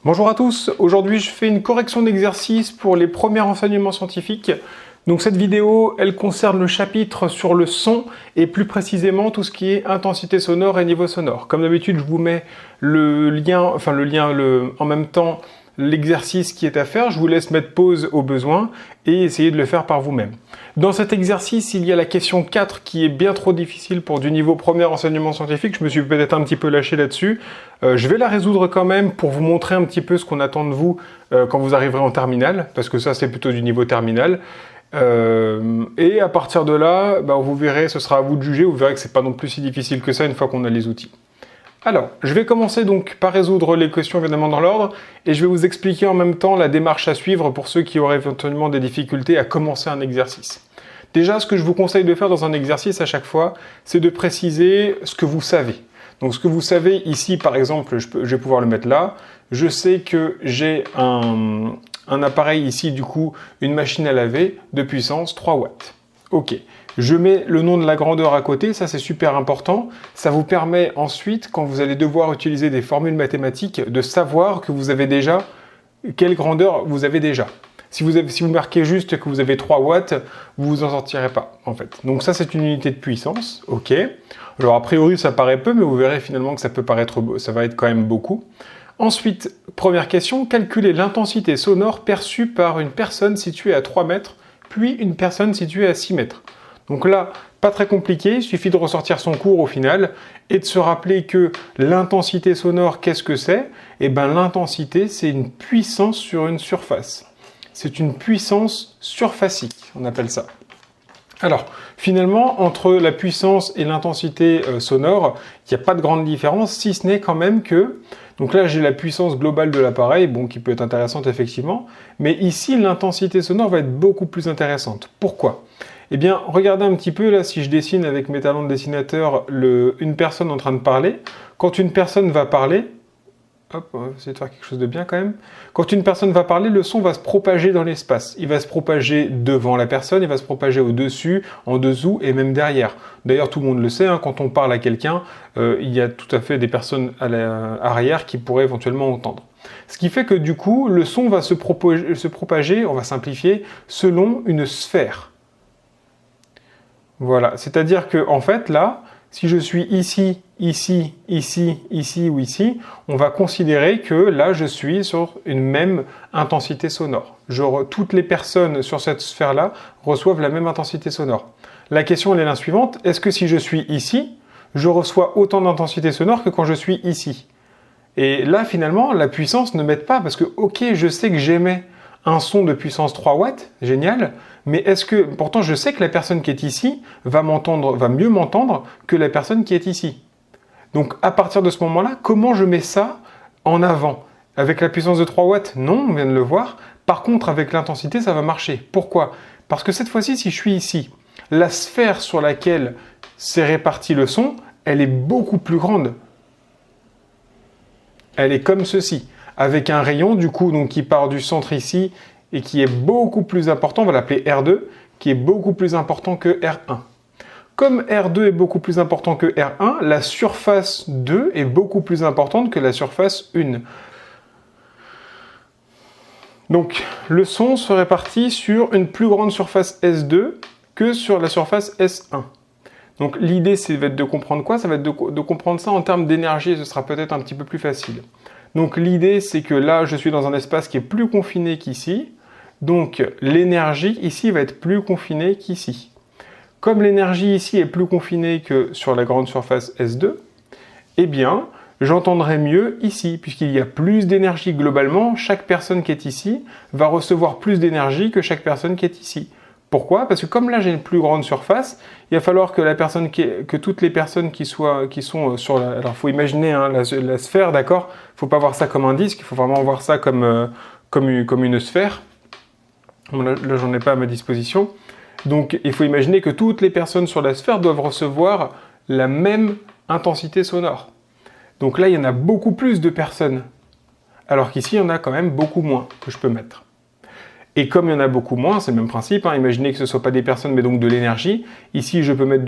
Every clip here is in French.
Bonjour à tous, aujourd'hui je fais une correction d'exercice pour les premiers enseignements scientifiques. Donc cette vidéo, elle concerne le chapitre sur le son et plus précisément tout ce qui est intensité sonore et niveau sonore. Comme d'habitude, je vous mets en même temps l'exercice qui est à faire. Je vous laisse mettre pause au besoin et essayer de le faire par vous-même. Dans cet exercice, il y a la question 4 qui est bien trop difficile pour du niveau premier enseignement scientifique. Je me suis peut-être un petit peu lâché là-dessus. Je vais la résoudre quand même pour vous montrer un petit peu ce qu'on attend de vous quand vous arriverez en terminale, parce que ça c'est plutôt du niveau terminal. Et à partir de là, vous verrez, ce sera à vous de juger, vous verrez que c'est pas non plus si difficile que ça une fois qu'on a les outils. Alors, je vais commencer donc par résoudre les questions évidemment dans l'ordre, et je vais vous expliquer en même temps la démarche à suivre pour ceux qui auraient éventuellement des difficultés à commencer un exercice. Déjà, ce que je vous conseille de faire dans un exercice à chaque fois, c'est de préciser ce que vous savez. Donc ce que vous savez ici, par exemple, je vais pouvoir le mettre là, je sais que j'ai un appareil ici, du coup, une machine à laver de puissance 3 watts. Ok. Je mets le nom de la grandeur à côté, ça c'est super important. Ça vous permet ensuite, quand vous allez devoir utiliser des formules mathématiques, de savoir que vous avez déjà, quelle grandeur vous avez déjà. Si vous marquez juste que vous avez 3 watts, vous vous en sortirez pas, en fait. Donc ça, c'est une unité de puissance, ok. Alors a priori, ça paraît peu, mais vous verrez finalement que ça va être quand même beaucoup. Ensuite, première question, calculer l'intensité sonore perçue par une personne située à 3 mètres, puis une personne située à 6 mètres. Donc là, pas très compliqué, il suffit de ressortir son cours au final et de se rappeler que l'intensité sonore, qu'est-ce que c'est? Eh bien, l'intensité, c'est une puissance sur une surface. C'est une puissance surfacique, on appelle ça. Alors, finalement, entre la puissance et l'intensité sonore, il n'y a pas de grande différence, si ce n'est quand même que... Donc là, j'ai la puissance globale de l'appareil, bon, qui peut être intéressante effectivement, mais ici, l'intensité sonore va être beaucoup plus intéressante. Pourquoi ? Eh bien, regardez un petit peu, là, si je dessine avec mes talents de dessinateur une personne en train de parler, quand une personne va parler, hop, on va essayer de faire quelque chose de bien quand même. Quand une personne va parler, le son va se propager dans l'espace. Il va se propager devant la personne, il va se propager au-dessus, en dessous et même derrière. D'ailleurs, tout le monde le sait, hein, quand on parle à quelqu'un, il y a tout à fait des personnes à l'arrière qui pourraient éventuellement entendre. Ce qui fait que du coup, le son va se propager, on va simplifier, selon une sphère. Voilà, c'est-à-dire que en fait, là, si je suis ici, ici, ici, ici ou ici, on va considérer que là, je suis sur une même intensité sonore. Toutes les personnes sur cette sphère-là reçoivent la même intensité sonore. La question elle est la suivante, est-ce que si je suis ici, je reçois autant d'intensité sonore que quand je suis ici? Et là, finalement, la puissance ne m'aide pas parce que, ok, je sais que j'émets un son de puissance 3 watts, génial, mais est-ce que, pourtant je sais que la personne qui est ici va mieux m'entendre que la personne qui est ici. Donc à partir de ce moment-là, comment je mets ça en avant? Avec la puissance de 3 watts, non, on vient de le voir. Par contre, avec l'intensité, ça va marcher. Pourquoi? Parce que cette fois-ci, si je suis ici, la sphère sur laquelle s'est réparti le son, elle est beaucoup plus grande. Elle est comme ceci, avec un rayon du coup donc, qui part du centre ici et qui est beaucoup plus important, on va l'appeler R2, qui est beaucoup plus important que R1. Comme R2 est beaucoup plus important que R1, la surface 2 est beaucoup plus importante que la surface 1. Donc le son se répartit sur une plus grande surface S2 que sur la surface S1. Donc l'idée, c'est de comprendre quoi? Ça va être de comprendre ça en termes d'énergie, et ce sera peut-être un petit peu plus facile. Donc l'idée, c'est que là, je suis dans un espace qui est plus confiné qu'ici. Donc l'énergie ici va être plus confinée qu'ici. Comme l'énergie ici est plus confinée que sur la grande surface S2, eh bien, j'entendrai mieux ici, puisqu'il y a plus d'énergie globalement. Chaque personne qui est ici va recevoir plus d'énergie que chaque personne qui est ici. Pourquoi? Parce que comme là j'ai une plus grande surface, il va falloir que toutes les personnes qui sont sur la... Alors il faut imaginer hein, la sphère, d'accord? Il ne faut pas voir ça comme un disque, il faut vraiment voir ça comme une sphère. Bon, là j'en ai pas à ma disposition. Donc il faut imaginer que toutes les personnes sur la sphère doivent recevoir la même intensité sonore. Donc là il y en a beaucoup plus de personnes, alors qu'ici il y en a quand même beaucoup moins que je peux mettre. Et comme il y en a beaucoup moins, c'est le même principe, hein, imaginez que ce ne soit pas des personnes mais donc de l'énergie. Ici, je peux mettre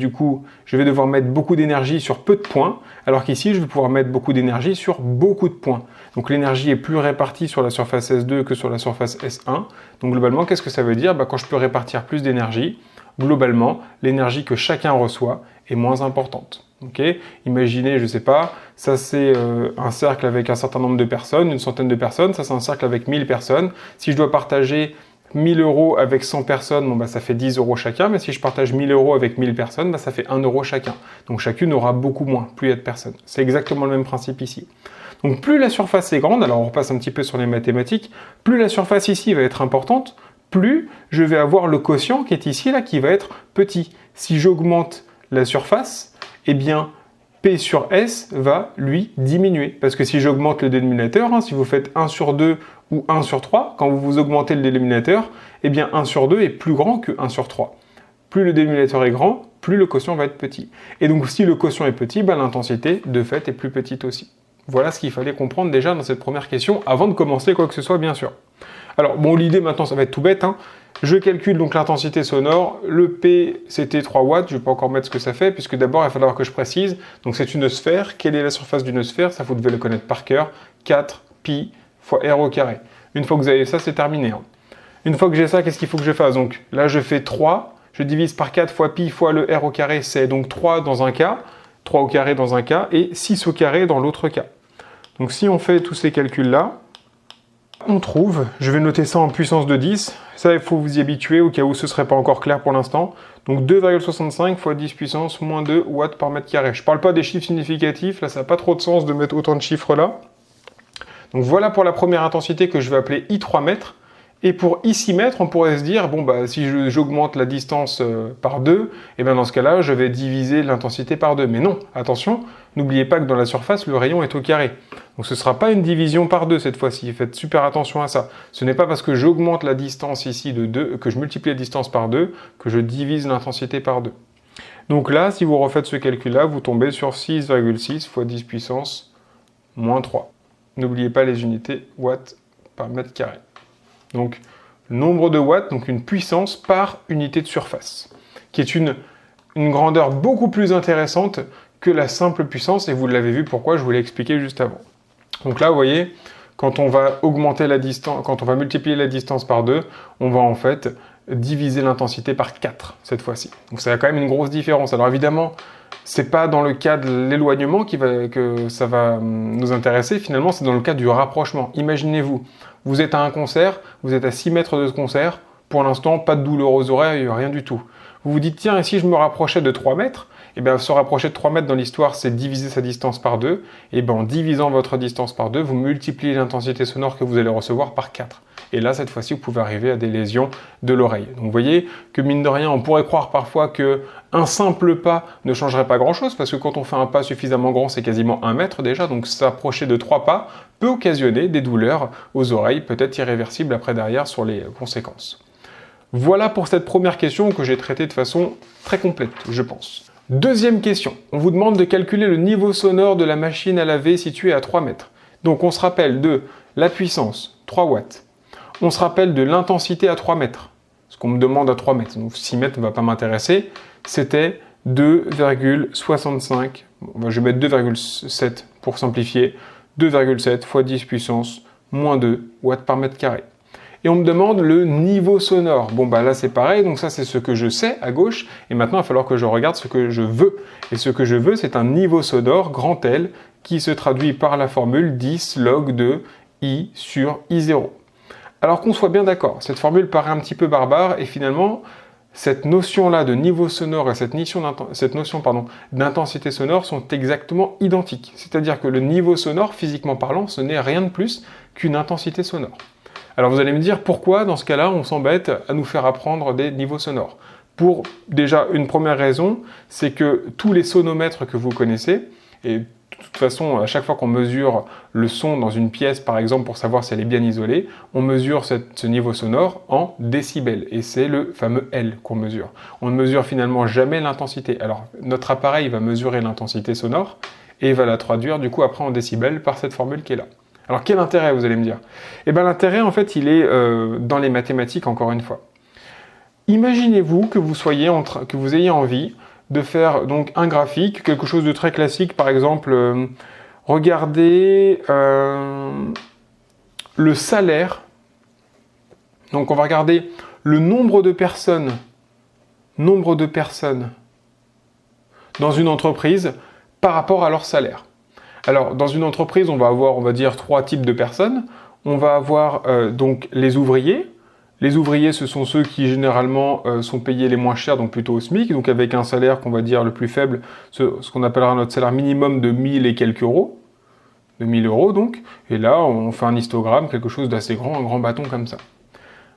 je vais devoir mettre beaucoup d'énergie sur peu de points, alors qu'ici, je vais pouvoir mettre beaucoup d'énergie sur beaucoup de points. Donc l'énergie est plus répartie sur la surface S2 que sur la surface S1. Donc globalement, qu'est-ce que ça veut dire? Quand je peux répartir plus d'énergie, globalement, l'énergie que chacun reçoit est moins importante. Okay. Imaginez, je ne sais pas, ça c'est un cercle avec un certain nombre de personnes, une centaine de personnes, ça c'est un cercle avec 1000 personnes. Si je dois partager 1000 euros avec 100 personnes, ça fait 10 euros chacun, mais si je partage 1000 euros avec 1000 personnes, ça fait 1 euro chacun. Donc chacune aura beaucoup moins, plus il y a de personnes. C'est exactement le même principe ici. Donc plus la surface est grande, alors on repasse un petit peu sur les mathématiques, plus la surface ici va être importante, plus je vais avoir le quotient qui est ici, là, qui va être petit. Si j'augmente la surface, eh bien, P sur S va, lui, diminuer. Parce que si j'augmente le dénominateur, si vous faites 1 sur 2 ou 1 sur 3, quand vous augmentez le dénominateur, eh bien 1 sur 2 est plus grand que 1 sur 3. Plus le dénominateur est grand, plus le quotient va être petit. Et donc, si le quotient est petit, l'intensité, de fait, est plus petite aussi. Voilà ce qu'il fallait comprendre déjà dans cette première question, avant de commencer quoi que ce soit, bien sûr. Alors, l'idée maintenant, ça va être tout bête, Je calcule donc l'intensité sonore. Le P, c'était 3 watts. Je ne vais pas encore mettre ce que ça fait, puisque d'abord, il va falloir que je précise. Donc, c'est une sphère. Quelle est la surface d'une sphère? Ça, vous devez le connaître par cœur. 4 pi fois r au carré. Une fois que vous avez ça, c'est terminé. Une fois que j'ai ça, qu'est-ce qu'il faut que je fasse? Donc, là, je fais 3. Je divise par 4 fois pi fois le r au carré. C'est donc 3 dans un cas, 3 au carré dans un cas, et 6 au carré dans l'autre cas. Donc, si on fait tous ces calculs-là, on trouve, je vais noter ça en puissance de 10, ça il faut vous y habituer au cas où ce ne serait pas encore clair pour l'instant, donc 2,65 fois 10 puissance moins 2 watts par mètre carré. Je ne parle pas des chiffres significatifs, là ça n'a pas trop de sens de mettre autant de chiffres là. Donc voilà pour la première intensité que je vais appeler I3 mètres. Et pour I6 mètres, on pourrait se dire, si j'augmente la distance par 2, et bien dans ce cas-là, je vais diviser l'intensité par 2. Mais non, attention, n'oubliez pas que dans la surface, le rayon est au carré. Donc ce ne sera pas une division par 2 cette fois-ci, faites super attention à ça. Ce n'est pas parce que j'augmente la distance ici de 2, que je multiplie la distance par 2, que je divise l'intensité par 2. Donc là, si vous refaites ce calcul-là, vous tombez sur 6,6 fois 10 puissance moins 3. N'oubliez pas les unités watts par mètre carré. Donc, nombre de watts, donc une puissance par unité de surface, qui est une grandeur beaucoup plus intéressante que la simple puissance, et vous l'avez vu pourquoi, je vous l'ai expliqué juste avant. Donc là, vous voyez, quand on va augmenter la distance, quand on va multiplier la distance par 2, on va en fait diviser l'intensité par 4 cette fois-ci. Donc ça a quand même une grosse différence. Alors évidemment, c'est pas dans le cas de l'éloignement que ça va nous intéresser, finalement, c'est dans le cas du rapprochement. Imaginez-vous, vous êtes à un concert, vous êtes à 6 mètres de ce concert, pour l'instant, pas de douleur aux oreilles, rien du tout. Vous vous dites, tiens, et si je me rapprochais de 3 mètres, et bien se rapprocher de 3 mètres dans l'histoire, c'est diviser sa distance par 2, et bien en divisant votre distance par 2, vous multipliez l'intensité sonore que vous allez recevoir par 4. Et là, cette fois-ci, vous pouvez arriver à des lésions de l'oreille. Donc vous voyez que mine de rien, on pourrait croire parfois qu'un simple pas ne changerait pas grand-chose, parce que quand on fait un pas suffisamment grand, c'est quasiment 1 mètre déjà, donc s'approcher de 3 pas peut occasionner des douleurs aux oreilles, peut-être irréversibles après derrière sur les conséquences. Voilà pour cette première question que j'ai traitée de façon très complète, je pense. Deuxième question, on vous demande de calculer le niveau sonore de la machine à laver située à 3 mètres. Donc on se rappelle de la puissance, 3 watts. On se rappelle de l'intensité à 3 mètres. Ce qu'on me demande à 3 mètres, donc 6 mètres ne va pas m'intéresser, c'était 2,65, je vais mettre 2,7 pour simplifier, 2,7 fois 10 puissance moins 2 watts par mètre carré. Et on me demande le niveau sonore. Là c'est pareil, donc ça c'est ce que je sais à gauche, et maintenant il va falloir que je regarde ce que je veux. Et ce que je veux, c'est un niveau sonore grand L qui se traduit par la formule 10 log de I sur I0. Alors qu'on soit bien d'accord, cette formule paraît un petit peu barbare, et finalement, cette notion-là de niveau sonore et cette notion d'intensité sonore sont exactement identiques. C'est-à-dire que le niveau sonore, physiquement parlant, ce n'est rien de plus qu'une intensité sonore. Alors vous allez me dire pourquoi dans ce cas-là on s'embête à nous faire apprendre des niveaux sonores. Pour déjà une première raison, c'est que tous les sonomètres que vous connaissez, et de toute façon à chaque fois qu'on mesure le son dans une pièce par exemple pour savoir si elle est bien isolée, on mesure ce niveau sonore en décibels et c'est le fameux L qu'on mesure. On ne mesure finalement jamais l'intensité. Alors notre appareil va mesurer l'intensité sonore et va la traduire du coup après en décibels par cette formule qui est là. Alors quel intérêt, vous allez me dire? Eh bien l'intérêt, en fait, il est dans les mathématiques, encore une fois. Imaginez-vous que que vous ayez envie de faire donc un graphique, quelque chose de très classique, par exemple, regardez le salaire. Donc on va regarder le nombre de personnes dans une entreprise par rapport à leur salaire. Alors dans une entreprise, on va avoir, on va dire, 3 types de personnes. On va avoir donc les ouvriers. Les ouvriers, ce sont ceux qui généralement sont payés les moins chers, donc plutôt au SMIC, donc avec un salaire qu'on va dire le plus faible, ce qu'on appellera notre salaire minimum de 1000 et quelques euros, de 1000 euros donc, et là on fait un histogramme, quelque chose d'assez grand, un grand bâton comme ça.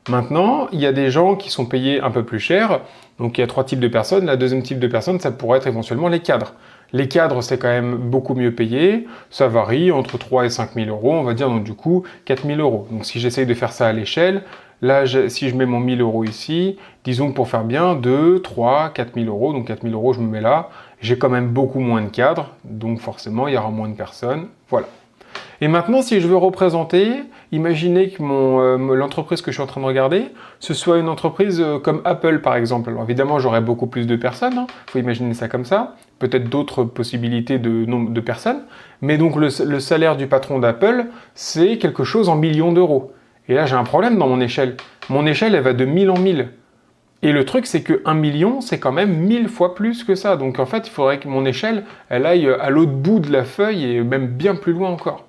Maintenant, il y a des gens qui sont payés un peu plus cher, donc il y a 3 types de personnes. La deuxième type de personnes, ça pourrait être éventuellement les cadres. Les cadres, c'est quand même beaucoup mieux payé, ça varie entre 3 et 5 000 euros, on va dire, donc du coup 4 000 euros. Donc si j'essaye de faire ça à l'échelle, là, si je mets mon 1000 euros ici, disons que pour faire bien, 2, 3, 4 000 euros, donc 4 000 euros, je me mets là, j'ai quand même beaucoup moins de cadres, donc forcément, il y aura moins de personnes, voilà. Et maintenant, si je veux représenter, imaginez que l'entreprise que je suis en train de regarder, ce soit une entreprise comme Apple, par exemple. Alors évidemment, j'aurai beaucoup plus de personnes, hein. Faut imaginer ça comme ça. Peut-être d'autres possibilités de nombre de personnes. Mais donc, le salaire du patron d'Apple, c'est quelque chose en millions d'euros. Et là, j'ai un problème dans mon échelle. Mon échelle, elle va de 1000 en 1000. Et le truc, c'est que 1 million, c'est quand même 1000 fois plus que ça. Donc en fait, il faudrait que mon échelle, elle aille à l'autre bout de la feuille et même bien plus loin encore.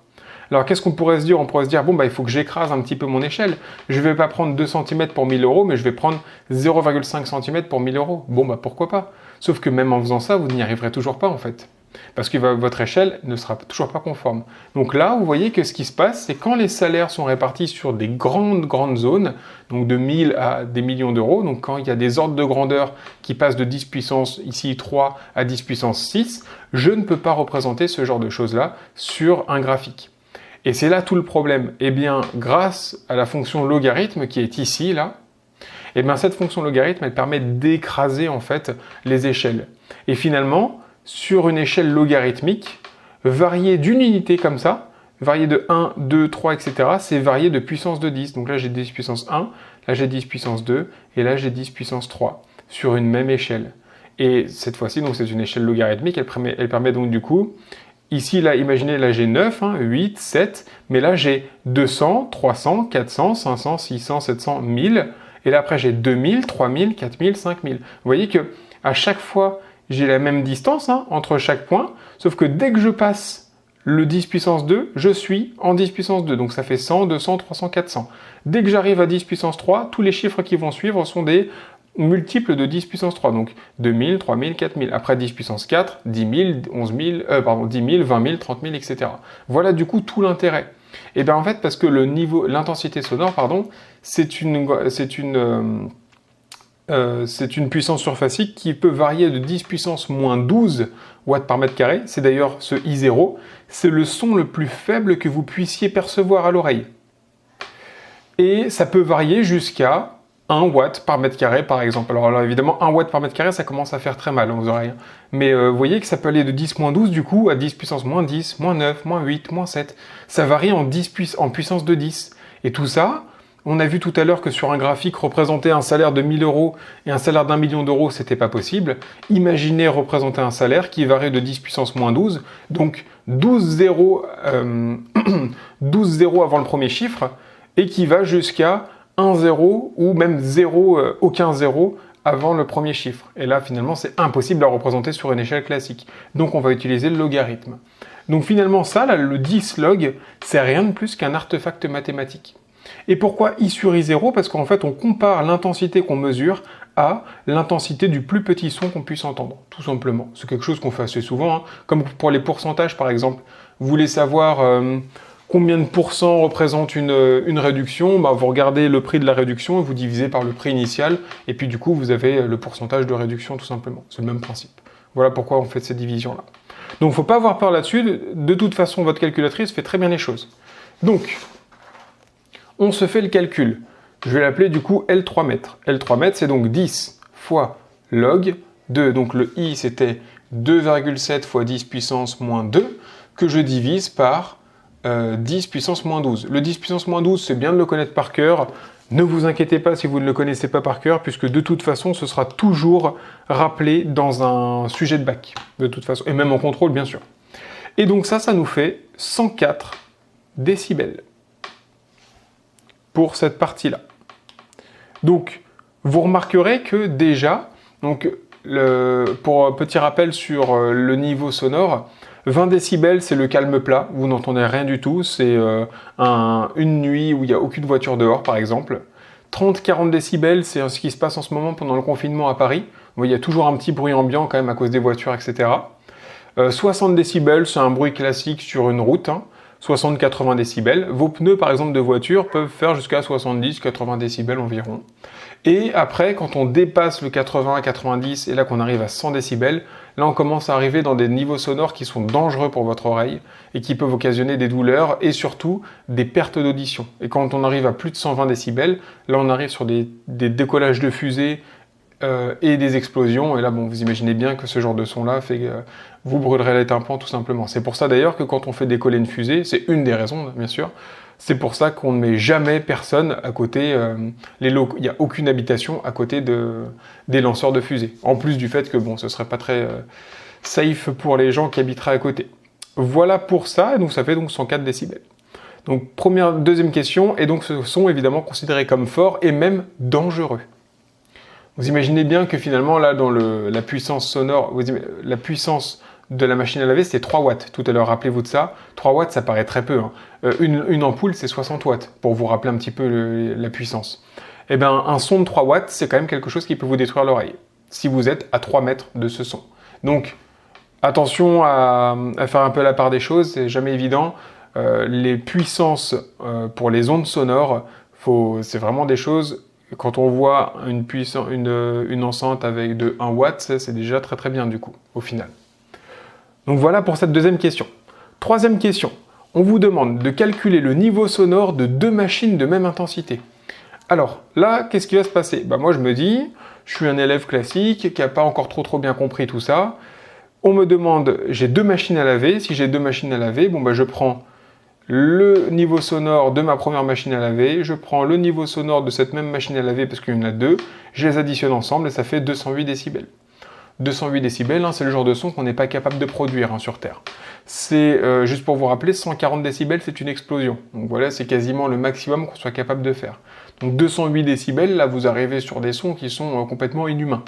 Alors qu'est-ce qu'on pourrait se dire? On pourrait se dire, bon, bah, il faut que j'écrase un petit peu mon échelle. Je ne vais pas prendre 2 cm pour 1000 euros, mais je vais prendre 0,5 cm pour 1000 euros. Bon, bah pourquoi pas? Sauf que même en faisant ça, vous n'y arriverez toujours pas en fait. Parce que votre échelle ne sera toujours pas conforme. Donc là, vous voyez que ce qui se passe, c'est quand les salaires sont répartis sur des grandes zones, donc de 1000 à des millions d'euros, donc quand il y a des ordres de grandeur qui passent de 10 puissance, ici 3, à 10 puissance 6, je ne peux pas représenter ce genre de choses-là sur un graphique. Et c'est là tout le problème. Eh bien, grâce à la fonction logarithme qui est ici, là, eh bien, cette fonction logarithme, elle permet d'écraser en fait les échelles. Et finalement, sur une échelle logarithmique, varier d'une unité comme ça, varier de 1, 2, 3, etc., c'est varier de puissance de 10. Donc là, j'ai 10 puissance 1, là, j'ai 10 puissance 2, et là, j'ai 10 puissance 3, sur une même échelle. Et cette fois-ci, donc c'est une échelle logarithmique, elle permet donc du coup, ici, là, imaginez, là, j'ai 9, 8, 7, mais là, j'ai 200, 300, 400, 500, 600, 700, 1000, et là, après, j'ai 2000, 3000, 4000, 5000. Vous voyez que à chaque fois, j'ai la même distance entre chaque point, sauf que dès que je passe le 10 puissance 2, je suis en 10 puissance 2, donc ça fait 100, 200, 300, 400. Dès que j'arrive à 10 puissance 3, tous les chiffres qui vont suivre sont des multiples de 10 puissance 3, donc 2000, 3000, 4000. Après 10 puissance 4, 10 000, 11 000, 10 000, 20 000, 30 000, etc. Voilà du coup tout l'intérêt. Et bien en fait, parce que l'intensité sonore, c'est une puissance surfacique qui peut varier de 10 puissance moins 12 watts par mètre carré. C'est d'ailleurs ce I0. C'est le son le plus faible que vous puissiez percevoir à l'oreille. Et ça peut varier jusqu'à 1 watt par mètre carré, par exemple. Alors évidemment, 1 watt par mètre carré, ça commence à faire très mal aux oreilles. Mais vous voyez que ça peut aller de 10 moins 12, du coup, à 10 puissance moins 10, moins 9, moins 8, moins 7. Ça varie en puissance de 10. Et tout ça, on a vu tout à l'heure que sur un graphique, représenter un salaire de 1000 euros et un salaire d'1 million d'euros, c'était pas possible. Imaginez représenter un salaire qui varie de 10 puissance moins 12, donc 12 zéros, 12 zéros avant le premier chiffre, et qui va jusqu'à 1 zéro ou même 0, aucun zéro avant le premier chiffre. Et là, finalement, c'est impossible à représenter sur une échelle classique. Donc, on va utiliser le logarithme. Donc, finalement, ça, là, le 10 log, c'est rien de plus qu'un artefact mathématique. Et pourquoi I sur I0? Parce qu'en fait, on compare l'intensité qu'on mesure à l'intensité du plus petit son qu'on puisse entendre, tout simplement. C'est quelque chose qu'on fait assez souvent, comme pour les pourcentages, par exemple. Vous voulez savoir combien de pourcents représente une réduction? Vous regardez le prix de la réduction et vous divisez par le prix initial, et puis du coup, vous avez le pourcentage de réduction, tout simplement. C'est le même principe. Voilà pourquoi on fait cette division-là. Donc, il ne faut pas avoir peur là-dessus. De toute façon, votre calculatrice fait très bien les choses. Donc, on se fait le calcul. Je vais l'appeler du coup L3 mètres. L3 mètres, c'est donc 10 fois log 2. Donc le I, c'était 2,7 fois 10 puissance moins 2, que je divise par 10 puissance moins 12. Le 10 puissance moins 12, c'est bien de le connaître par cœur. Ne vous inquiétez pas si vous ne le connaissez pas par cœur, puisque de toute façon, ce sera toujours rappelé dans un sujet de bac, de toute façon, et même en contrôle, bien sûr. Et donc ça nous fait 104 décibels pour cette partie-là. Donc, vous remarquerez que déjà, donc, pour un petit rappel sur le niveau sonore, 20 décibels, c'est le calme plat, vous n'entendez rien du tout, c'est une nuit où il n'y a aucune voiture dehors, par exemple. 30-40 décibels, c'est ce qui se passe en ce moment pendant le confinement à Paris. Il y a toujours un petit bruit ambiant quand même à cause des voitures, etc. 60 décibels, c'est un bruit classique sur une route. 60-80 décibels. Vos pneus, par exemple, de voiture peuvent faire jusqu'à 70-80 décibels environ. Et après, quand on dépasse le 80-90 et là qu'on arrive à 100 décibels, là on commence à arriver dans des niveaux sonores qui sont dangereux pour votre oreille et qui peuvent occasionner des douleurs et surtout des pertes d'audition. Et quand on arrive à plus de 120 décibels, là on arrive sur des décollages de fusées et des explosions. Et là, bon, vous imaginez bien que ce genre de son-là fait que vous brûlerez les tympans tout simplement. C'est pour ça d'ailleurs que quand on fait décoller une fusée, c'est une des raisons, bien sûr, c'est pour ça qu'on ne met jamais personne à côté, il n'y a aucune habitation à côté des lanceurs de fusées. En plus du fait que bon, ce ne serait pas très safe pour les gens qui habiteraient à côté. Voilà pour ça, et donc ça fait donc 104 décibels. Donc deuxième question, et donc ce son évidemment considéré comme fort et même dangereux. Vous imaginez bien que finalement là dans la puissance sonore, la puissance de la machine à laver, c'était 3 watts. Tout à l'heure, rappelez-vous de ça. 3 watts, ça paraît très peu. Une ampoule, c'est 60 watts, pour vous rappeler un petit peu la puissance. Eh bien, un son de 3 watts, c'est quand même quelque chose qui peut vous détruire l'oreille, si vous êtes à 3 mètres de ce son. Donc, attention à faire un peu la part des choses, c'est jamais évident. Les puissances pour les ondes sonores, c'est vraiment des choses... Quand on voit une enceinte avec de 1 watt, c'est déjà très très bien du coup, au final. Donc voilà pour cette deuxième question. Troisième question, on vous demande de calculer le niveau sonore de 2 machines de même intensité. Alors là, qu'est-ce qui va se passer? Moi je me dis, je suis un élève classique qui n'a pas encore trop bien compris tout ça. On me demande, j'ai 2 machines à laver. Si j'ai 2 machines à laver, je prends le niveau sonore de ma première machine à laver, je prends le niveau sonore de cette même machine à laver parce qu'il y en a 2, je les additionne ensemble et ça fait 208 décibels. 208 décibels, c'est le genre de son qu'on n'est pas capable de produire sur Terre. C'est, juste pour vous rappeler, 140 décibels, c'est une explosion. Donc voilà, c'est quasiment le maximum qu'on soit capable de faire. Donc 208 décibels, là vous arrivez sur des sons qui sont complètement inhumains.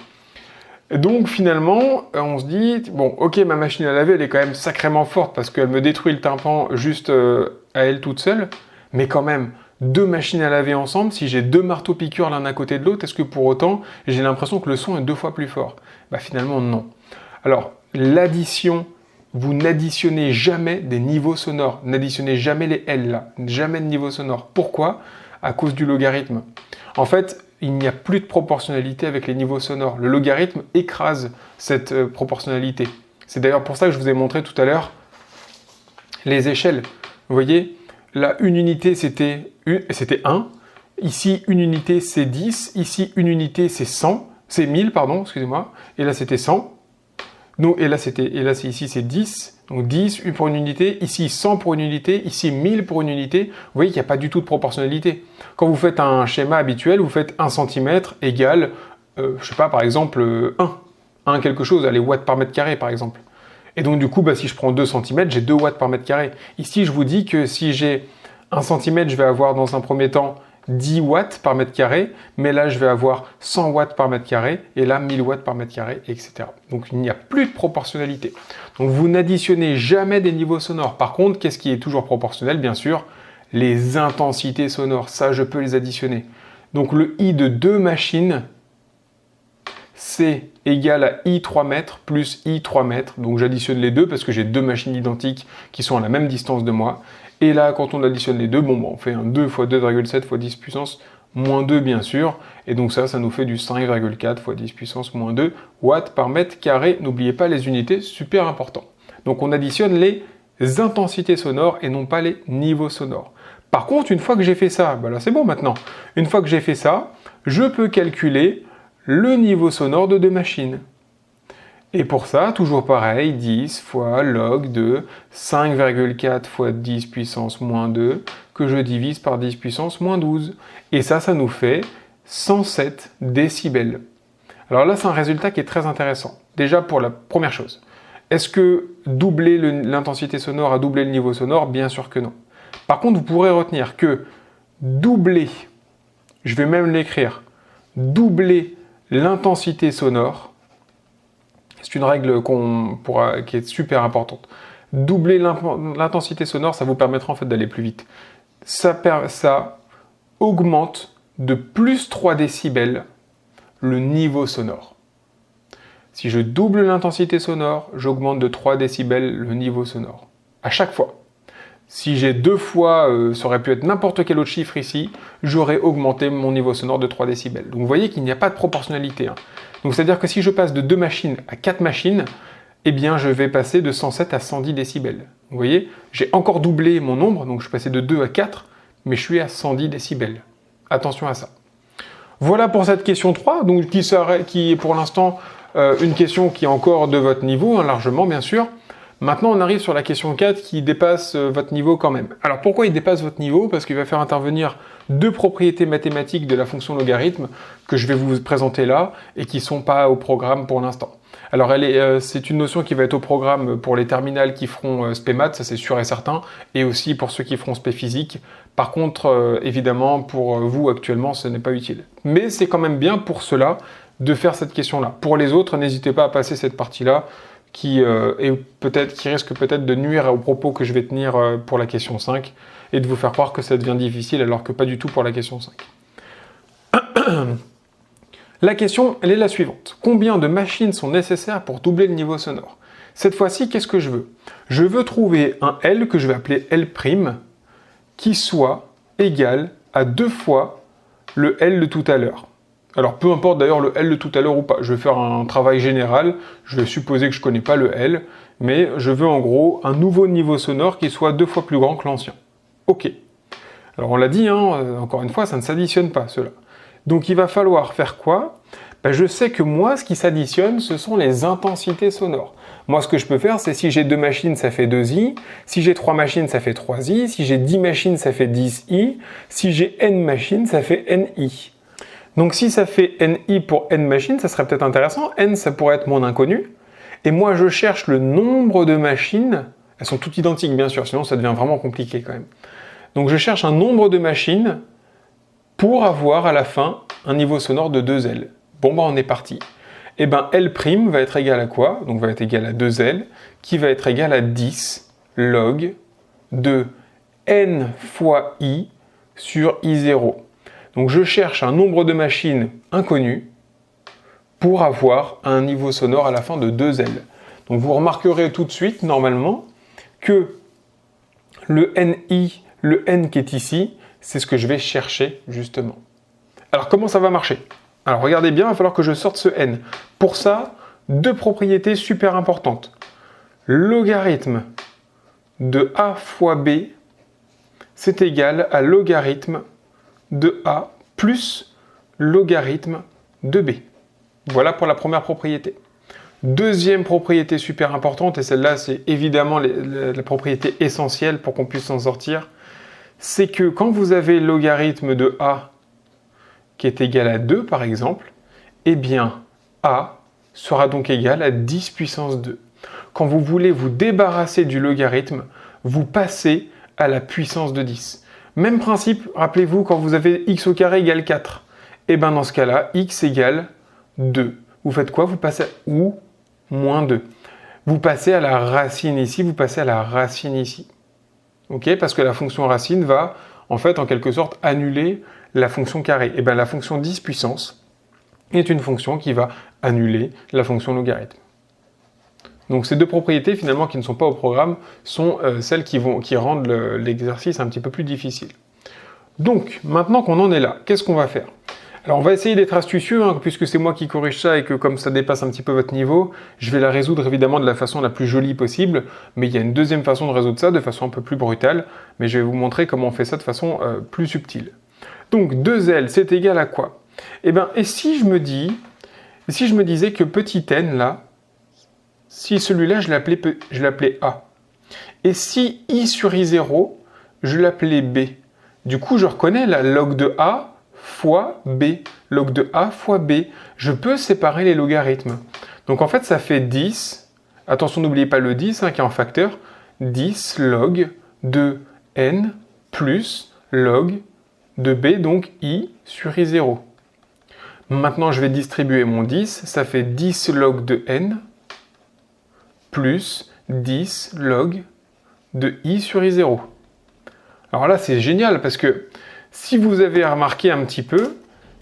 Donc finalement, on se dit, bon, ok, ma machine à laver, elle est quand même sacrément forte parce qu'elle me détruit le tympan juste à elle toute seule, mais quand même, 2 machines à laver ensemble, si j'ai 2 marteaux-piqûres l'un à côté de l'autre, est-ce que pour autant, j'ai l'impression que le son est 2 fois plus fort? Finalement, non. Alors, l'addition, vous n'additionnez jamais des niveaux sonores, n'additionnez jamais les L là, jamais de niveau sonore. Pourquoi? À cause du logarithme. En fait, il n'y a plus de proportionnalité avec les niveaux sonores. Le logarithme écrase cette proportionnalité. C'est d'ailleurs pour ça que je vous ai montré tout à l'heure les échelles. Vous voyez, là, une unité, c'était 1. Ici, une unité, c'est 10. Ici, une unité, c'est 100. C'est 1000, pardon, excusez-moi. Et là, c'était 100. Donc, ici, c'est 10. Donc 10 pour une unité, ici 100 pour une unité, ici 1000 pour une unité. Vous voyez qu'il n'y a pas du tout de proportionnalité. Quand vous faites un schéma habituel, vous faites 1 cm égale, je sais pas, par exemple, 1 quelque chose, allez, watts par mètre carré, par exemple. Et donc du coup, si je prends 2 cm, j'ai 2 watts par mètre carré. Ici, je vous dis que si j'ai 1 cm, je vais avoir dans un premier temps 10 watts par mètre carré, mais là je vais avoir 100 watts par mètre carré, et là 1000 watts par mètre carré, etc. Donc il n'y a plus de proportionnalité. Donc vous n'additionnez jamais des niveaux sonores. Par contre, qu'est-ce qui est toujours proportionnel? Bien sûr, les intensités sonores, ça je peux les additionner. Donc le I de 2 machines, c'est égal à I 3 mètres plus I 3 mètres. Donc j'additionne les deux parce que j'ai 2 machines identiques qui sont à la même distance de moi. Et là, quand on additionne les deux, on fait un 2 fois 2,7 fois 10 puissance moins 2, bien sûr. Et donc ça nous fait du 5,4 fois 10 puissance moins 2 watts par mètre carré. N'oubliez pas les unités, super important. Donc on additionne les intensités sonores et non pas les niveaux sonores. Par contre, une fois que j'ai fait ça, là c'est bon maintenant. Une fois que j'ai fait ça, je peux calculer le niveau sonore de 2 machines. Et pour ça, toujours pareil, 10 fois log de 5,4 fois 10 puissance moins 2 que je divise par 10 puissance moins 12. Et ça nous fait 107 décibels. Alors là, c'est un résultat qui est très intéressant. Déjà pour la première chose. Est-ce que doubler l'intensité sonore a doublé le niveau sonore? Bien sûr que non. Par contre, vous pourrez retenir que doubler, je vais même l'écrire, doubler l'intensité sonore, c'est une règle qui est super importante. Doubler l'intensité sonore, ça vous permettra en fait d'aller plus vite. Ça augmente de plus 3 décibels le niveau sonore. Si je double l'intensité sonore, j'augmente de 3 décibels le niveau sonore. À chaque fois. Si j'ai 2 fois, ça aurait pu être n'importe quel autre chiffre ici, j'aurais augmenté mon niveau sonore de 3 décibels. Donc vous voyez qu'il n'y a pas de proportionnalité. Donc c'est-à-dire que si je passe de 2 machines à 4 machines, eh bien je vais passer de 107 à 110 décibels. Vous voyez, j'ai encore doublé mon nombre, donc je suis passé de 2 à 4, mais je suis à 110 décibels. Attention à ça. Voilà pour cette question 3, donc qui est pour l'instant une question qui est encore de votre niveau, largement bien sûr. Maintenant, on arrive sur la question 4 qui dépasse votre niveau quand même. Alors pourquoi il dépasse votre niveau? Parce qu'il va faire intervenir 2 propriétés mathématiques de la fonction logarithme que je vais vous présenter là et qui ne sont pas au programme pour l'instant. Alors c'est une notion qui va être au programme pour les terminales qui feront spé maths, ça c'est sûr et certain, et aussi pour ceux qui feront spé physique. Par contre, évidemment, pour vous actuellement, ce n'est pas utile. Mais c'est quand même bien pour cela de faire cette question-là. Pour les autres, n'hésitez pas à passer cette partie-là qui risque peut-être de nuire aux propos que je vais tenir pour la question 5 et de vous faire croire que ça devient difficile alors que pas du tout pour la question 5. La question, elle est la suivante. Combien de machines sont nécessaires pour doubler le niveau sonore? Cette fois-ci, qu'est-ce que je veux? Je veux trouver un L que je vais appeler L' qui soit égal à 2 fois le L de tout à l'heure. Alors peu importe d'ailleurs le L de tout à l'heure ou pas, je vais faire un travail général, je vais supposer que je ne connais pas le L, mais je veux en gros un nouveau niveau sonore qui soit 2 fois plus grand que l'ancien. Ok. Alors on l'a dit, encore une fois, ça ne s'additionne pas cela. Donc il va falloir faire quoi? Je sais que moi, ce qui s'additionne, ce sont les intensités sonores. Moi, ce que je peux faire, c'est si j'ai 2 machines, ça fait 2i. Si j'ai 3 machines, ça fait 3i. Si j'ai 10 machines, ça fait 10i. Si j'ai n machines, ça fait ni. Donc si ça fait ni pour n machines, ça serait peut-être intéressant. N, ça pourrait être mon inconnu. Et moi, je cherche le nombre de machines. Elles sont toutes identiques, bien sûr, sinon ça devient vraiment compliqué quand même. Donc je cherche un nombre de machines pour avoir à la fin un niveau sonore de 2L. Bon, on est parti. Et L' va être égal à quoi? Donc va être égal à 2L, qui va être égal à 10 log de n fois i sur i0. Donc je cherche un nombre de machines inconnu pour avoir un niveau sonore à la fin de 2L. Donc vous remarquerez tout de suite, normalement, que le ni, le n qui est ici, c'est ce que je vais chercher, justement. Alors comment ça va marcher? Alors regardez bien, il va falloir que je sorte ce n. Pour ça, 2 propriétés super importantes. Logarithme de a fois b, c'est égal à logarithme de a plus logarithme de b. Voilà pour la première propriété. Deuxième propriété super importante, et celle-là c'est évidemment la propriété essentielle pour qu'on puisse s'en sortir, c'est que quand vous avez logarithme de a qui est égal à 2 par exemple, eh bien a sera donc égal à 10 puissance 2. Quand vous voulez vous débarrasser du logarithme, vous passez à la puissance de 10. Même principe, rappelez-vous, quand vous avez x au carré égale 4, et bien dans ce cas-là, x égale 2. Vous faites quoi? Vous passez ou moins 2. Vous passez à la racine ici, vous passez à la racine ici. Ok? Parce que la fonction racine va, en fait, en quelque sorte, annuler la fonction carré. Et bien la fonction 10 puissance est une fonction qui va annuler la fonction logarithme. Donc ces 2 propriétés finalement qui ne sont pas au programme sont celles qui rendent l'exercice un petit peu plus difficile. Donc maintenant qu'on en est là, qu'est-ce qu'on va faire? Alors on va essayer d'être astucieux, puisque c'est moi qui corrige ça et que comme ça dépasse un petit peu votre niveau, je vais la résoudre évidemment de la façon la plus jolie possible, mais il y a une deuxième façon de résoudre ça, de façon un peu plus brutale, mais je vais vous montrer comment on fait ça de façon plus subtile. Donc 2L, c'est égal à quoi? Et si je me disais que petit n là, si celui-là, je l'appelais A. Et si I sur I0, je l'appelais B. Du coup, je reconnais la log de A fois B. Log de A fois B. Je peux séparer les logarithmes. Donc en fait, ça fait 10. Attention, n'oubliez pas le 10 qui est en facteur. 10 log de n plus log de B, donc I sur I0. Maintenant, je vais distribuer mon 10. Ça fait 10 log de n plus 10 log de I sur I0. Alors là, c'est génial parce que si vous avez remarqué un petit peu,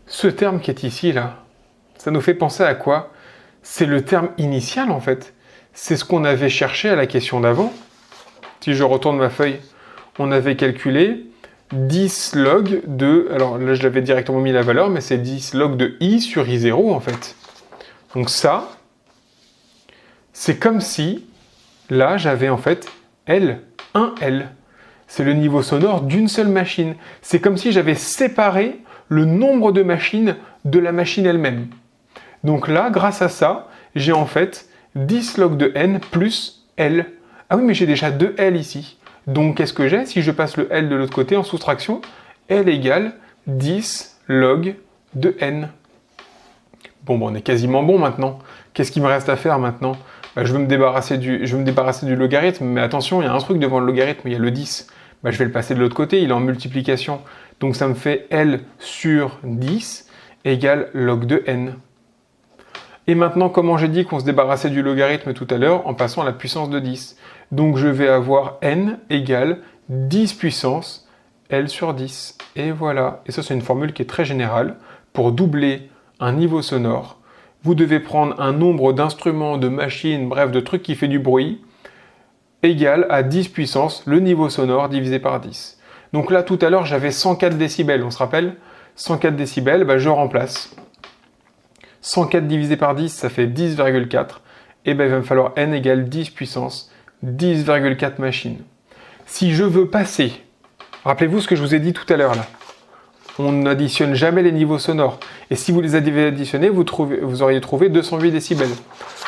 ce terme qui est ici, là, ça nous fait penser à quoi? C'est le terme initial, en fait. C'est ce qu'on avait cherché à la question d'avant. Si je retourne ma feuille, on avait calculé 10 log de... Alors là, je l'avais directement mis la valeur, mais c'est 10 log de I sur I0, en fait. Donc ça, c'est comme si, là, j'avais en fait L, un L. C'est le niveau sonore d'une seule machine. C'est comme si j'avais séparé le nombre de machines de la machine elle-même. Donc là, grâce à ça, j'ai en fait 10 log de n plus L. Ah oui, mais j'ai déjà 2 L ici. Donc qu'est-ce que j'ai? Si je passe le L de l'autre côté en soustraction, L égale 10 log de n. Bon, on est quasiment bon maintenant. Qu'est-ce qu'il me reste à faire maintenant? Je veux me débarrasser du logarithme, mais attention, il y a un truc devant le logarithme, il y a le 10. Je vais le passer de l'autre côté, il est en multiplication. Donc ça me fait L sur 10 égale log de n. Et maintenant, comment j'ai dit qu'on se débarrassait du logarithme tout à l'heure? En passant à la puissance de 10. Donc je vais avoir n égale 10 puissance L sur 10. Et voilà. Et ça, c'est une formule qui est très générale. Pour doubler un niveau sonore, vous devez prendre un nombre d'instruments, de machines, bref, de trucs qui fait du bruit, égal à 10 puissance le niveau sonore divisé par 10. Donc là, tout à l'heure, j'avais 104 décibels, on se rappelle? 104 décibels, je remplace. 104 divisé par 10, ça fait 10,4. Et il va me falloir n égale 10 puissance 10,4 machines. Si je veux passer, rappelez-vous ce que je vous ai dit tout à l'heure là, on n'additionne jamais les niveaux sonores. Et si vous les avez additionnés, vous auriez trouvé 208 décibels.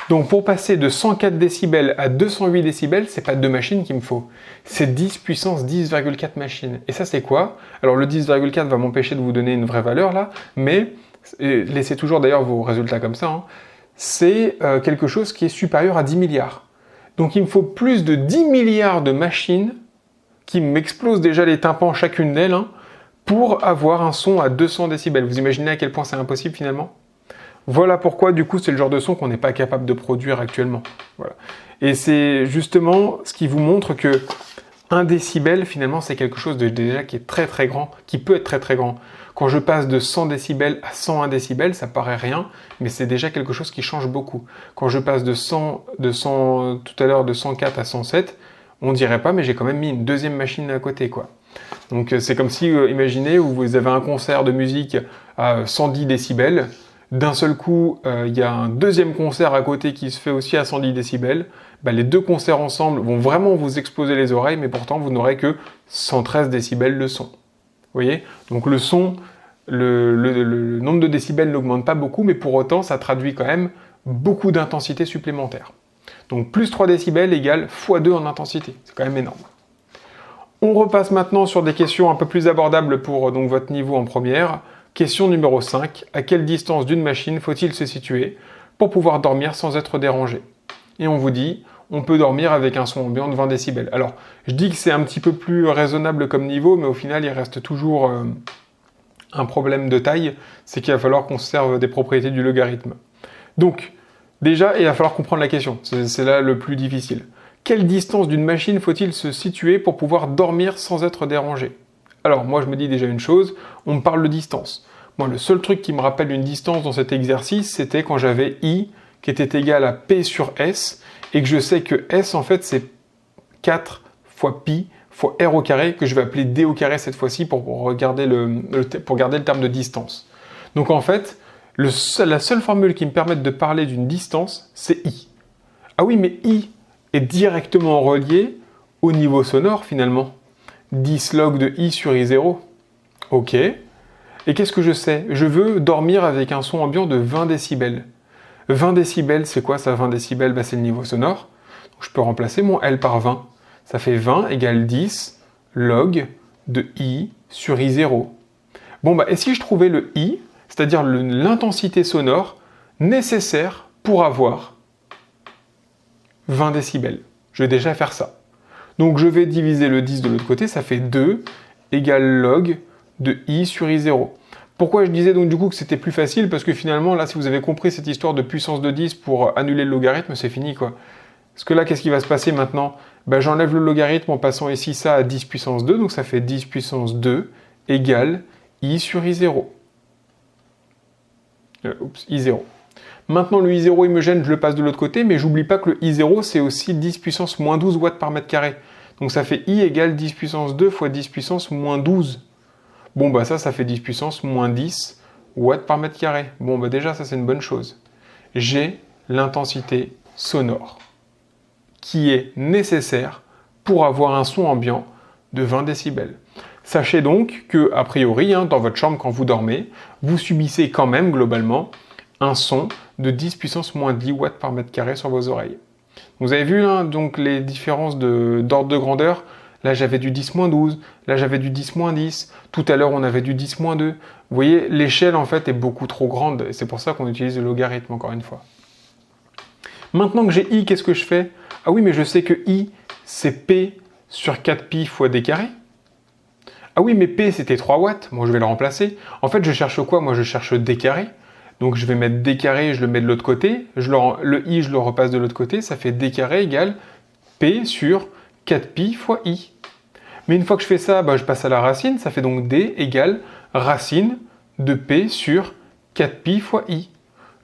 Donc pour passer de 104 décibels à 208 décibels, c'est pas 2 machines qu'il me faut. C'est 10 puissance 10,4 machines. Et ça c'est quoi? Alors le 10,4 va m'empêcher de vous donner une vraie valeur là, mais laissez toujours d'ailleurs vos résultats comme ça. C'est quelque chose qui est supérieur à 10 milliards. Donc il me faut plus de 10 milliards de machines qui m'explosent déjà les tympans chacune d'elles, pour avoir un son à 200 décibels. Vous imaginez à quel point c'est impossible finalement? Voilà pourquoi du coup c'est le genre de son qu'on n'est pas capable de produire actuellement. Voilà. Et c'est justement ce qui vous montre que 1 décibel finalement c'est quelque chose de déjà qui est très très grand, qui peut être très très grand. Quand je passe de 100 décibels à 101 décibels, ça paraît rien, mais c'est déjà quelque chose qui change beaucoup. Quand je passe de 100 tout à l'heure de 104 à 107, on dirait pas, mais j'ai quand même mis une deuxième machine à côté, quoi. Donc c'est comme si, imaginez, vous avez un concert de musique à 110 décibels, d'un seul coup, il y a un deuxième concert à côté qui se fait aussi à 110 décibels, les deux concerts ensemble vont vraiment vous exploser les oreilles, mais pourtant vous n'aurez que 113 décibels de son. Vous voyez? Donc le son, le nombre de décibels n'augmente pas beaucoup, mais pour autant, ça traduit quand même beaucoup d'intensité supplémentaire. Donc plus 3 décibels égale x2 en intensité. C'est quand même énorme. On repasse maintenant sur des questions un peu plus abordables pour donc, votre niveau en première. Question numéro 5. À quelle distance d'une machine faut-il se situer pour pouvoir dormir sans être dérangé? Et on vous dit, on peut dormir avec un son ambiant de 20 décibels. Alors, je dis que c'est un petit peu plus raisonnable comme niveau, mais au final, il reste toujours un problème de taille, c'est qu'il va falloir qu'on se serve des propriétés du logarithme. Donc, déjà, il va falloir comprendre la question. C'est là le plus difficile. Quelle distance d'une machine faut-il se situer pour pouvoir dormir sans être dérangé? Alors, moi, je me dis déjà une chose, on me parle de distance. Moi, le seul truc qui me rappelle une distance dans cet exercice, c'était quand j'avais I qui était égal à P sur S, et que je sais que S, en fait, c'est 4 fois pi fois R au carré, que je vais appeler D au carré cette fois-ci pour garder le terme de distance. Donc, en fait, la seule formule qui me permette de parler d'une distance, c'est I. Ah oui, mais I est directement relié au niveau sonore, finalement. 10 log de I sur I0. Ok. Et qu'est-ce que je sais? Je veux dormir avec un son ambiant de 20 décibels. 20 décibels, c'est quoi ça 20 décibels? C'est le niveau sonore. Donc, je peux remplacer mon L par 20. Ça fait 20 égale 10 log de I sur I0. Bon, et si je trouvais le I, c'est-à-dire l'intensité sonore nécessaire pour avoir 20 décibels. Je vais déjà faire ça. Donc je vais diviser le 10 de l'autre côté, ça fait 2 égale log de I sur I0. Pourquoi je disais donc du coup que c'était plus facile? Parce que finalement, là, si vous avez compris cette histoire de puissance de 10 pour annuler le logarithme, c'est fini, quoi. Parce que là, qu'est-ce qui va se passer maintenant? J'enlève le logarithme en passant ici ça à 10 puissance 2, donc ça fait 10 puissance 2 égale I sur I0. I0. Maintenant, le I0, il me gêne, je le passe de l'autre côté, mais j'oublie pas que le I0, c'est aussi 10 puissance moins 12 watts par mètre carré. Donc ça fait I égale 10 puissance 2 fois 10 puissance moins 12. Bon, ça fait 10 puissance moins 10 watts par mètre carré. Bon, déjà, ça, c'est une bonne chose. J'ai l'intensité sonore qui est nécessaire pour avoir un son ambiant de 20 décibels. Sachez donc que, a priori, dans votre chambre, quand vous dormez, vous subissez quand même, globalement, un son de 10 puissance moins 10 watts par mètre carré sur vos oreilles. Vous avez vu donc les différences d'ordre de grandeur. Là, j'avais du 10-12, là, j'avais du 10-10, tout à l'heure, on avait du 10-2. Vous voyez, l'échelle, en fait, est beaucoup trop grande, et c'est pour ça qu'on utilise le logarithme, encore une fois. Maintenant que j'ai I, qu'est-ce que je fais? Ah oui, mais je sais que I, c'est P sur 4pi fois D carré. Ah oui, mais P, c'était 3 watts, moi, je vais le remplacer. En fait, je cherche quoi? Moi, je cherche D carré. Donc, je vais mettre D carré, je le mets de l'autre côté. Le I, je le repasse de l'autre côté, ça fait D carré égale P sur 4pi fois I. Mais une fois que je fais ça, je passe à la racine, ça fait donc D égale racine de P sur 4pi fois I.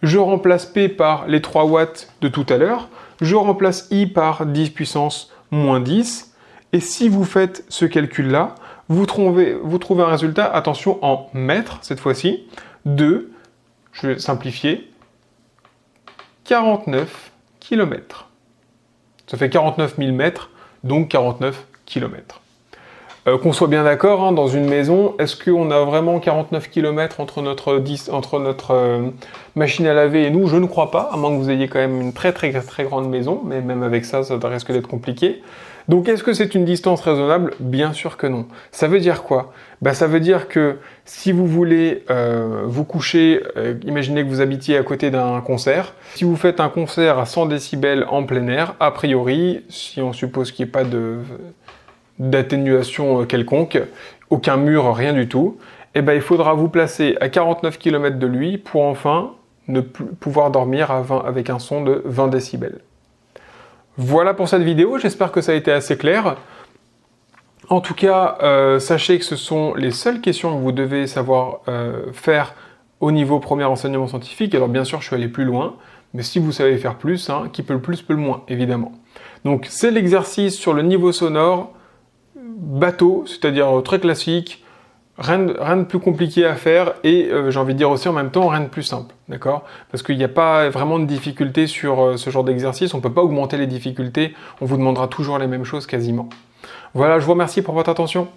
Je remplace P par les 3 watts de tout à l'heure, je remplace I par 10 puissance moins 10, et si vous faites ce calcul-là, vous trouvez un résultat, attention, en mètres, cette fois-ci, de, je vais simplifier, 49 km. Ça fait 49 000 mètres, donc 49 km. Qu'on soit bien d'accord, dans une maison, est-ce qu'on a vraiment 49 km entre notre machine à laver et nous? Je ne crois pas, à moins que vous ayez quand même une très très très grande maison, mais même avec ça, ça risque d'être compliqué. Donc est-ce que c'est une distance raisonnable? Bien sûr que non. Ça veut dire quoi? Ça veut dire que si vous voulez vous coucher, imaginez que vous habitiez à côté d'un concert, si vous faites un concert à 100 décibels en plein air, a priori, si on suppose qu'il n'y ait pas d'atténuation quelconque, aucun mur, rien du tout, il faudra vous placer à 49 km de lui pour enfin ne plus pouvoir dormir avec un son de 20 décibels. Voilà pour cette vidéo, j'espère que ça a été assez clair. En tout cas, sachez que ce sont les seules questions que vous devez savoir faire au niveau premier enseignement scientifique. Alors bien sûr, je suis allé plus loin, mais si vous savez faire plus, qui peut le plus peut le moins, évidemment. Donc c'est l'exercice sur le niveau sonore, bateau, c'est-à-dire très classique, rien de plus compliqué à faire, et j'ai envie de dire aussi en même temps, rien de plus simple, d'accord? Parce qu'il n'y a pas vraiment de difficulté sur ce genre d'exercice, on ne peut pas augmenter les difficultés, on vous demandera toujours les mêmes choses quasiment. Voilà, je vous remercie pour votre attention.